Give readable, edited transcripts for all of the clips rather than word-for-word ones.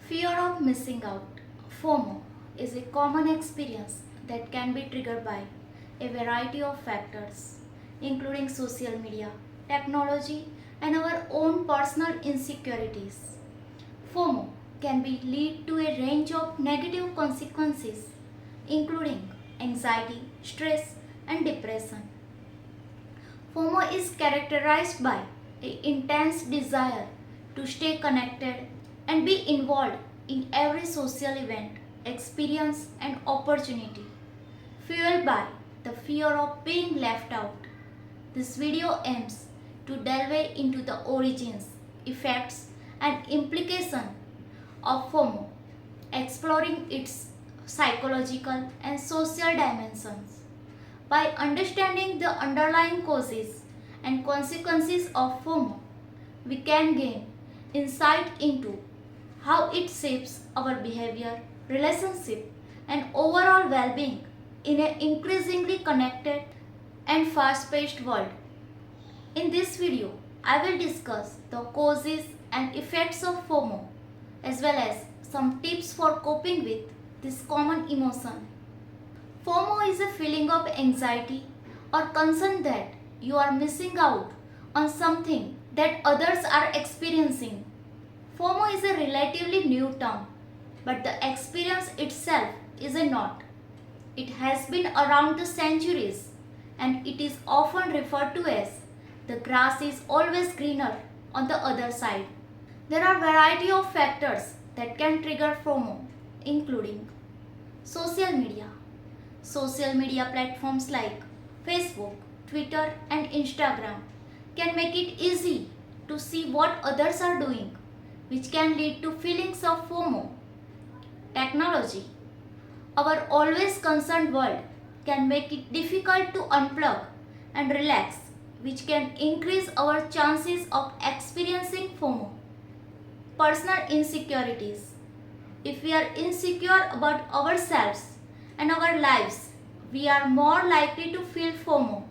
Fear of missing out, FOMO, is a common experience that can be triggered by a variety of factors, including social media, technology, and our own personal insecurities. FOMO can be lead to a range of negative consequences, including anxiety, stress, and depression. FOMO is characterized by an intense desire to stay connected and be involved in every social event, experience, and opportunity, fueled by the fear of being left out. This video aims to delve into the origins, effects, and implications of FOMO, exploring its psychological and social dimensions. By understanding the underlying causes and consequences of FOMO, we can gain insight into how it shapes our behavior, relationship, and overall well-being in an increasingly connected and fast-paced world. In this video, I will discuss the causes and effects of FOMO as well as some tips for coping with this common emotion. FOMO is a feeling of anxiety or concern that you are missing out on something that others are experiencing. FOMO is a relatively new term, but the experience itself is not. It has been around the centuries and it is often referred to as the grass is always greener on the other side. There are a variety of factors that can trigger FOMO, including social media. Social media platforms like Facebook, Twitter, and Instagram can make it easy to see what others are doing, which can lead to feelings of FOMO. Technology. Our always concerned world can make it difficult to unplug and relax, which can increase our chances of experiencing FOMO. Personal insecurities. If we are insecure about ourselves and our lives, we are more likely to feel FOMO.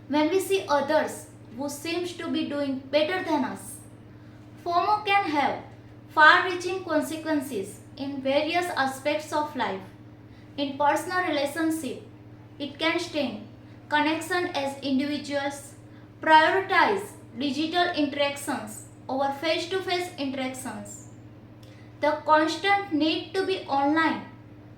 When we see others who seems to be doing better than us, FOMO can have far-reaching consequences in various aspects of life. In personal relationship, it can strain connection as individuals prioritize digital interactions over face-to-face interactions. The constant need to be online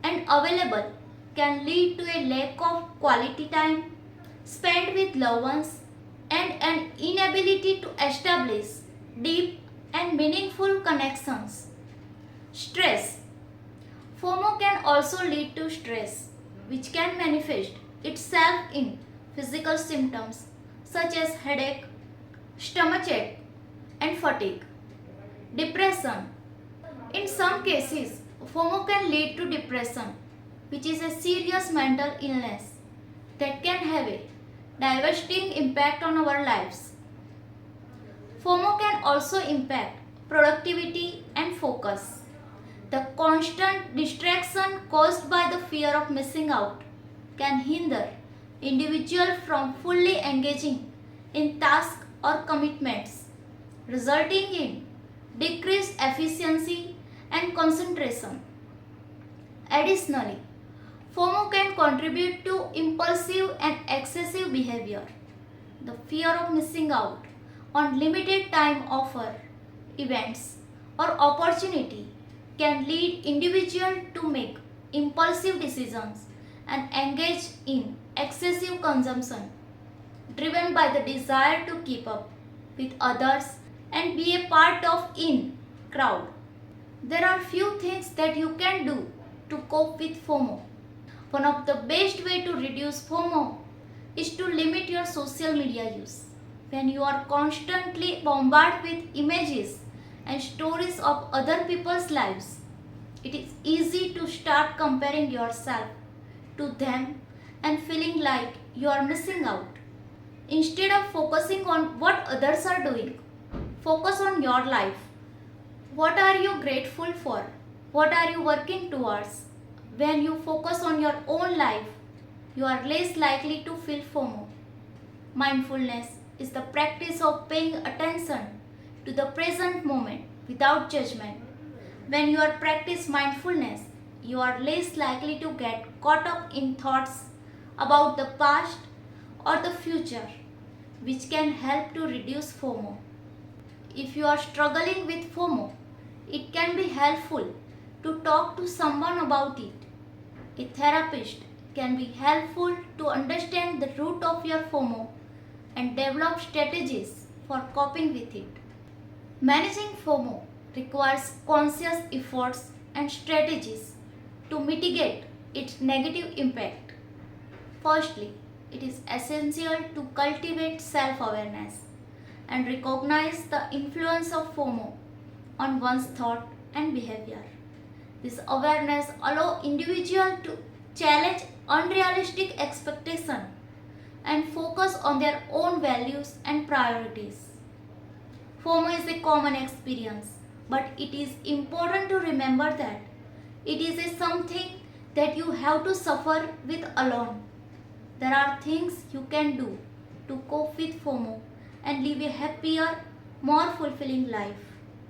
and available can lead to a lack of quality time spent with loved ones and an inability to establish deep and meaningful connections. Stress. FOMO can also lead to stress, which can manifest itself in physical symptoms such as headache, stomachache, and fatigue. Depression. In some cases, FOMO can lead to depression, which is a serious mental illness that can have a devastating impact on our lives. FOMO can also impact productivity and focus. The constant distraction caused by the fear of missing out can hinder individuals from fully engaging in tasks or commitments, resulting in decreased efficiency and concentration. Additionally, FOMO can contribute to impulsive and excessive behavior. The fear of missing out on limited time offer, events, or opportunity can lead individuals to make impulsive decisions and engage in excessive consumption, driven by the desire to keep up with others and be a part of in crowd. There are few things that you can do to cope with FOMO. One of the best way to reduce FOMO is to limit your social media use. When you are constantly bombarded with images and stories of other people's lives, it is easy to start comparing yourself to them and feeling like you are missing out. Instead of focusing on what others are doing, focus on your life. What are you grateful for? What are you working towards? When you focus on your own life, you are less likely to feel FOMO. Mindfulness is the practice of paying attention to the present moment without judgment. When you are practice mindfulness, you are less likely to get caught up in thoughts about the past or the future, which can help to reduce FOMO. If you are struggling with FOMO, it can be helpful to talk to someone about it. A therapist can be helpful to understand the root of your FOMO and develop strategies for coping with it. Managing FOMO requires conscious efforts and strategies to mitigate its negative impact. Firstly, it is essential to cultivate self awareness and recognize the influence of FOMO on one's thought and behavior. This awareness allows individuals to challenge unrealistic expectations and focus on their own values and priorities. FOMO is a common experience, but it is important to remember that it is a something that you have to suffer with alone. There are things you can do to cope with FOMO and live a happier, more fulfilling life.